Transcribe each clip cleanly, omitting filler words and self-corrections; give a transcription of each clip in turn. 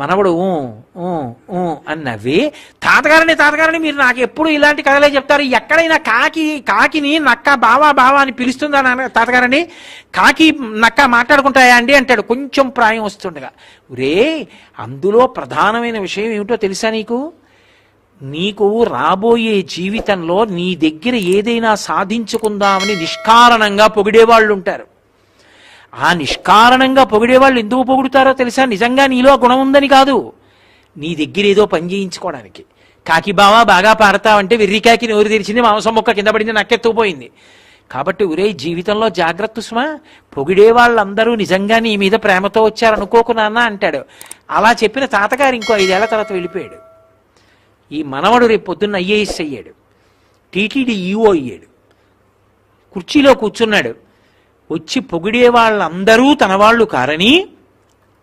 మనవడు ఊ ఊ ఊ అని నవ్వి, తాతగారని మీరు నాకు ఎప్పుడు ఇలాంటి కథలే చెప్తారు, ఎక్కడైనా కాకిని నక్క బావా బావా అని పిలుస్తుందా నాన్న తాతగారని, కాకి నక్క మాట్లాడుకుంటాయా అండి అంటాడు కొంచెం ప్రాయం వస్తుండగా. ఒరే, అందులో ప్రధానమైన విషయం ఏమిటో తెలుసా నీకు? నీకు రాబోయే జీవితంలో నీ దగ్గర ఏదైనా సాధించుకుందామని నిష్కారణంగా పొగిడేవాళ్ళు ఉంటారు. ఆ నిష్కారణంగా పొగిడేవాళ్ళు ఎందుకు పొగుడుతారో తెలుసా? నిజంగా నీలో గుణం ఉందని కాదు, నీ దగ్గర ఏదో పని చేయించుకోవడానికి. కాకి బావా బాగా పాడతావంటే వెర్రికాకి నోరు తెరిచింది, మాంసం మొక్క కింద పడింది, నక్కెత్తుకుపోయింది. కాబట్టి ఒరే, జీవితంలో జాగ్రత్త సుమా, పొగిడే వాళ్ళందరూ నిజంగా నీ మీద ప్రేమతో వచ్చారనుకోకు నాన్న అంటాడు. అలా చెప్పిన తాతగారు ఇంకో 5 ఏళ్ల తర్వాత వెళ్ళిపోయాడు. ఈ మనవడు రేపు పొద్దున్న ఐఏఎస్ అయ్యాడు, టీటీడీ ఈఓ అయ్యాడు, కుర్చీలో కూర్చున్నాడు. వచ్చి పొగిడే వాళ్ళందరూ తన వాళ్ళు కారని,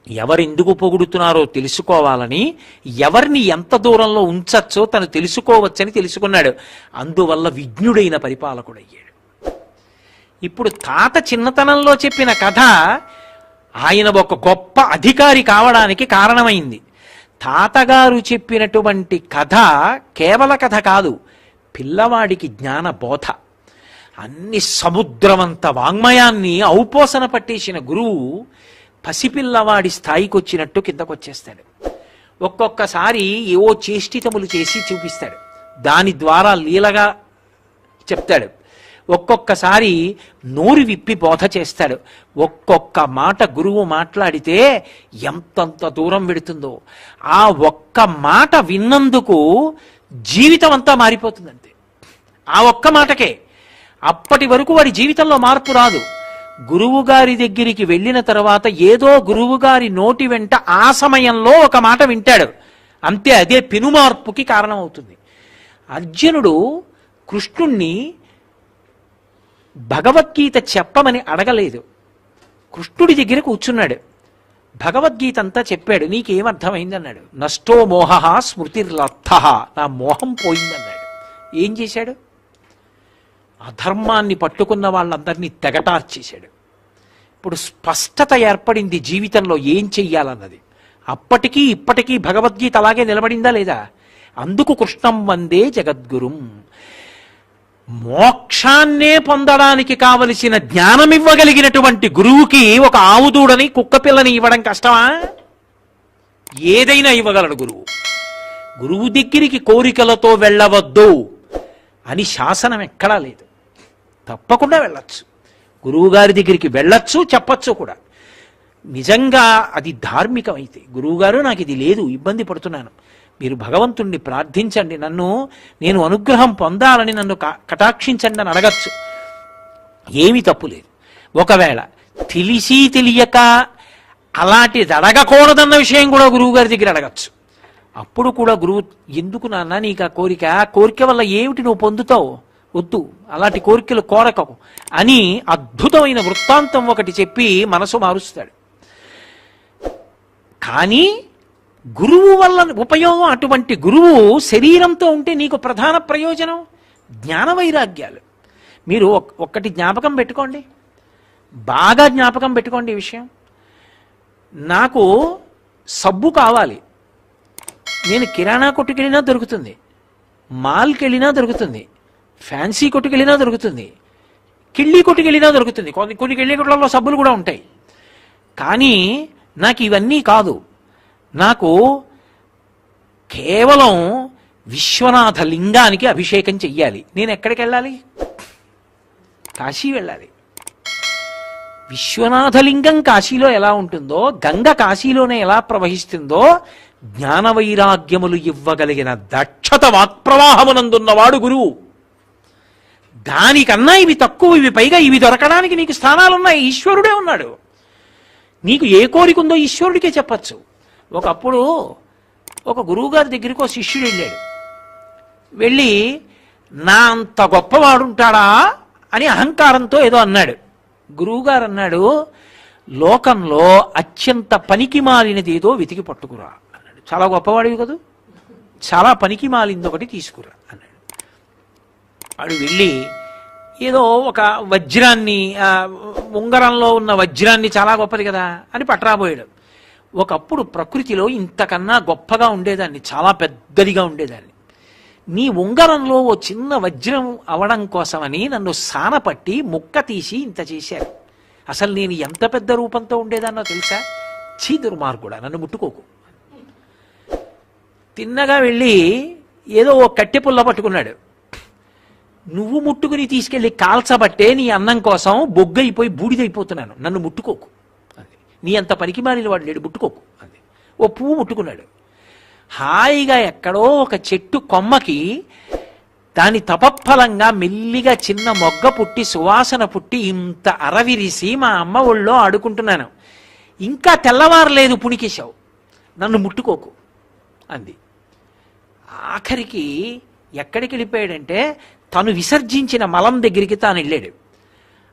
ఎవరెందుకు పొగుడుతున్నారో తెలుసుకోవాలని, ఎవరిని ఎంత దూరంలో ఉంచచ్చో తను తెలుసుకోవచ్చని తెలుసుకున్నాడు. అందువల్ల విజ్ఞుడైన పరిపాలకుడయ్యాడు. ఇప్పుడు తాత చిన్నతనంలో చెప్పిన కథ ఆయన ఒక గొప్ప అధికారి కావడానికి కారణమైంది. తాతగారు చెప్పినటువంటి కథ కేవల కథ కాదు, పిల్లవాడికి జ్ఞాన బోధ. అన్ని సముద్రమంత వాంగ్మయాన్ని ఔపోసన పట్టేసిన గురువు పసిపిల్లవాడి స్థాయికి వచ్చినట్టు కిందకొచ్చేస్తాడు. ఒక్కొక్కసారి ఏవో చేష్టితములు చేసి చూపిస్తాడు, దాని ద్వారా లీలగా చెప్తాడు. ఒక్కొక్కసారి నోరు విప్పి బోధ చేస్తాడు. ఒక్కొక్క మాట గురువు మాట్లాడితే ఎంతంత దూరం వెడుతుందో. ఆ ఒక్క మాట విన్నందుకు జీవితం అంతా మారిపోతుందంతే, ఆ ఒక్క మాటకే. అప్పటి వరకు వాడి జీవితంలో మార్పు రాదు. గురువు గారి దగ్గరికి వెళ్ళిన తర్వాత ఏదో గురువు గారి నోటి వెంట ఆ సమయంలో ఒక మాట వింటాడు అంతే, అదే పెనుమార్పుకి కారణమవుతుంది. అర్జునుడు కృష్ణుణ్ణి భగవద్గీత చెప్పమని అడగలేదు, కృష్ణుడి దగ్గర కూర్చున్నాడు, భగవద్గీత అంతా చెప్పాడు. నీకేమర్థమైంది అన్నాడు. నష్టో మోహ స్మృతిర్లబ్ధ, నా మోహం పోయిందన్నాడు. ఏం చేశాడు? అధర్మాన్ని పట్టుకున్న వాళ్ళందరినీ తెగటార్చేశాడు. ఇప్పుడు స్పష్టత ఏర్పడింది జీవితంలో ఏం చెయ్యాలన్నది. అప్పటికీ ఇప్పటికీ భగవద్గీత అలాగే నిలబడిందా లేదా? అందుకు కృష్ణం వందే జగద్గురుం. మోక్షాన్నే పొందడానికి కావలసిన జ్ఞానం ఇవ్వగలిగినటువంటి గురువుకి ఒక ఆవుదూడని కుక్క పిల్లని ఇవ్వడం కష్టమా? ఏదైనా ఇవ్వగలడు గురువు. గురువు దగ్గరికి కోరికలతో వెళ్ళవద్దు అని శాసనం ఎక్కడా లేదు. తప్పకుండా వెళ్ళొచ్చు, గురువు గారి దగ్గరికి వెళ్ళొచ్చు, చెప్పచ్చు కూడా. నిజంగా అది ధార్మికమైతే, గురువుగారు నాకు ఇది లేదు, ఇబ్బంది పడుతున్నాను, మీరు భగవంతుణ్ణి ప్రార్థించండి, నేను అనుగ్రహం పొందాలని నన్ను కటాక్షించండి అని అడగచ్చు, ఏమీ తప్పు లేదు. ఒకవేళ తెలిసి తెలియక అలాంటిది అడగకూడదన్న విషయం కూడా గురువు గారి దగ్గర అడగచ్చు. అప్పుడు కూడా గురువు, ఎందుకు నాన్న నీకు ఆ కోరిక వల్ల ఏమిటి నువ్వు పొందుతావు, వద్దు, అలాంటి కోరికలు కోరకవు అని అద్భుతమైన వృత్తాంతం ఒకటి చెప్పి మనసు మారుస్తాడు. కానీ గురువు వల్ల ఉపయోగం, అటువంటి గురువు శరీరంతో ఉంటే నీకు ప్రధాన ప్రయోజనం జ్ఞాన వైరాగ్యాలు. మీరు ఒక్కటి జ్ఞాపకం పెట్టుకోండి, బాగా జ్ఞాపకం పెట్టుకోండి ఈ విషయం. నాకు సబ్బు కావాలి, నేను కిరాణా కొట్టుకు వెళ్ళినా దొరుకుతుంది, మాల్కి వెళ్ళినా దొరుకుతుంది, ఫ్యాన్సీ కొట్టుకు వెళ్ళినా దొరుకుతుంది, కిళ్ళీ కొట్టుకు వెళ్ళినా దొరుకుతుంది, కొన్ని కిళ్ళీ కొట్లలో సబ్బులు కూడా ఉంటాయి. కానీ నాకు ఇవన్నీ కాదు, నాకు కేవలం విశ్వనాథ లింగానికి అభిషేకం చెయ్యాలి. నేను ఎక్కడికి వెళ్ళాలి? కాశీ వెళ్ళాలి. విశ్వనాథలింగం కాశీలో ఎలా ఉంటుందో, గంగ కాశీలోనే ఎలా ప్రవహిస్తుందో, జ్ఞాన వైరాగ్యములు ఇవ్వగలిగిన దక్షత వాక్ప్రవాహమునందున్నవాడు గురువు. దానికన్నా ఇవి తక్కువ, ఇవి పైగా ఇవి దొరకడానికి నీకు స్థానాలున్నాయి, ఈశ్వరుడే ఉన్నాడు. నీకు ఏ కోరిక ఉందో ఈశ్వరుడికే చెప్పచ్చు. ఒకప్పుడు ఒక గురువుగారి దగ్గరికి ఒక శిష్యుడు వెళ్ళాడు. వెళ్ళి నా అంత గొప్పవాడుంటాడా అని అహంకారంతో ఏదో అన్నాడు. గురువుగారు అన్నాడు, లోకంలో అత్యంత పనికి మాలినది ఏదో వెతికి పట్టుకురా అన్నాడు. చాలా గొప్పవాడివి కదా, చాలా పనికి మాలింది ఒకటి తీసుకురా అన్నాడు. వాడు వెళ్ళి ఏదో ఒక వజ్రాన్ని, ఉంగరంలో ఉన్న వజ్రాన్ని, చాలా గొప్పది కదా అని పట్టరాబోయాడు. ఒకప్పుడు ప్రకృతిలో ఇంతకన్నా గొప్పగా ఉండేదాన్ని, చాలా పెద్దదిగా ఉండేదాన్ని. నీ ఉంగరంలో ఓ చిన్న వజ్రం అవడం కోసమని నన్ను సానపట్టి ముక్క తీసి ఇంత చేశారు. అసలు నేను ఎంత పెద్ద రూపంతో ఉండేదాన్నో తెలుసా? చీ దుర్మార్గుడా, నన్ను ముట్టుకోకు. తిన్నగా వెళ్ళి ఏదో ఓ కట్టె పుల్ల పట్టుకున్నాడు. నువ్వు ముట్టుకుని తీసుకెళ్ళి కాల్చబట్టే నీ అన్నం కోసం బొగ్గైపోయి బూడిదైపోతున్నాను, నన్ను ముట్టుకోకు అది. నీ అంత పనికి మారిన వాడు లేడు, ముట్టుకోకు అది. ఓ పువ్వు ముట్టుకున్నాడు. హాయిగా ఎక్కడో ఒక చెట్టు కొమ్మకి దాని తపఫలంగా మెల్లిగా చిన్న మొగ్గ పుట్టి సువాసన పుట్టి ఇంత అరవిరిసి మా అమ్మ ఒళ్ళో ఆడుకుంటున్నాను. ఇంకా తెల్లవారలేదు పుణికేశావు, నన్ను ముట్టుకోకు అంది. ఆఖరికి ఎక్కడికి వెళ్ళిపోయాడంటే తను విసర్జించిన మలం దగ్గరికి తాను వెళ్ళాడు.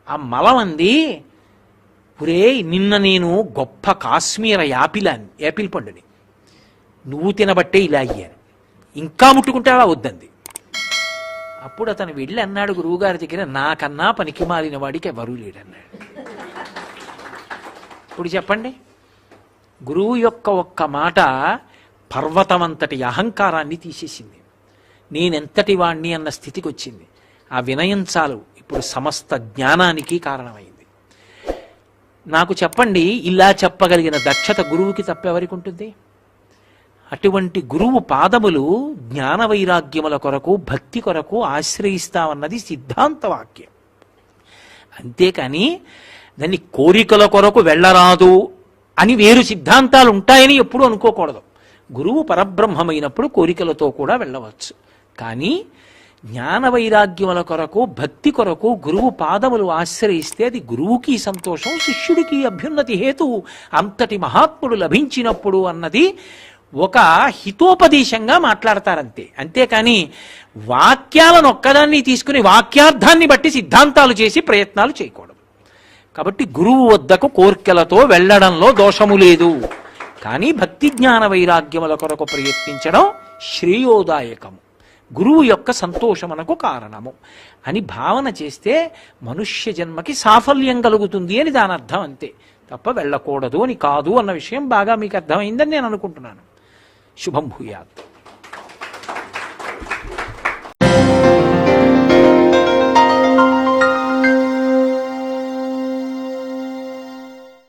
ఆ మలం అంది, ఒరే నిన్న నేను గొప్ప కాశ్మీర యాపిల్ పండుని నువ్వు తినబట్టే ఇలా అయ్యాను, ఇంకా ముట్టుకుంటావా వద్దంది. అప్పుడు అతను వెళ్ళి అన్నాడు గురువుగారి దగ్గర, నాకన్నా పనికి మాలిన వాడికి ఎవరూ లేడన్నాడు. ఇప్పుడు చెప్పండి, గురువు యొక్క ఒక్క మాట పర్వతమంతటి అహంకారాన్ని తీసేసింది. నేనెంతటి వాణ్ణి అన్న స్థితికి వచ్చింది. ఆ వినయం చాలు ఇప్పుడు సమస్త జ్ఞానానికి కారణమైంది. నాకు చెప్పండి, ఇలా చెప్పగలిగిన దక్షత గురువుకి తప్పెవరికి ఉంటుంది? అటువంటి గురువు పాదములు జ్ఞాన వైరాగ్యముల కొరకు భక్తి కొరకు ఆశ్రయిస్తామన్నది సిద్ధాంత వాక్యం. అంతేకాని దాన్ని కోరికల కొరకు వెళ్ళరాదు అని వేరు సిద్ధాంతాలు ఉంటాయని ఎప్పుడూ అనుకోకూడదు. గురువు పరబ్రహ్మమైనప్పుడు కోరికలతో కూడా వెళ్ళవచ్చు. కానీ జ్ఞాన వైరాగ్యముల కొరకు భక్తి కొరకు గురువు పాదములు ఆశ్రయిస్తే అది గురువుకి సంతోషం, శిష్యుడికి అభ్యున్నతి హేతువు. అంతటి మహాత్ముడు లభించినప్పుడు అన్నది ఒక హితోపదేశంగా మాట్లాడతారంతే. అంతేకాని వాక్యాలను ఒక్కదాన్ని తీసుకుని వాక్యార్థాన్ని బట్టి సిద్ధాంతాలు చేసి ప్రయత్నాలు చేయకూడదు. కాబట్టి గురువు వద్దకు కోర్కెలతో వెళ్ళడంలో దోషము లేదు. కానీ భక్తి జ్ఞాన వైరాగ్యముల కొరకు ప్రయత్నించడం శ్రేయోదాయకము, గురువు యొక్క సంతోషమునకు కారణము అని భావన చేస్తే మనుష్య జన్మకి సాఫల్యం కలుగుతుంది అని దాని అర్థం అంతే తప్ప వెళ్ళకూడదు అని కాదు అన్న విషయం బాగా మీకు అర్థమైందని నేను అనుకుంటున్నాను. శుభం భూయాత్.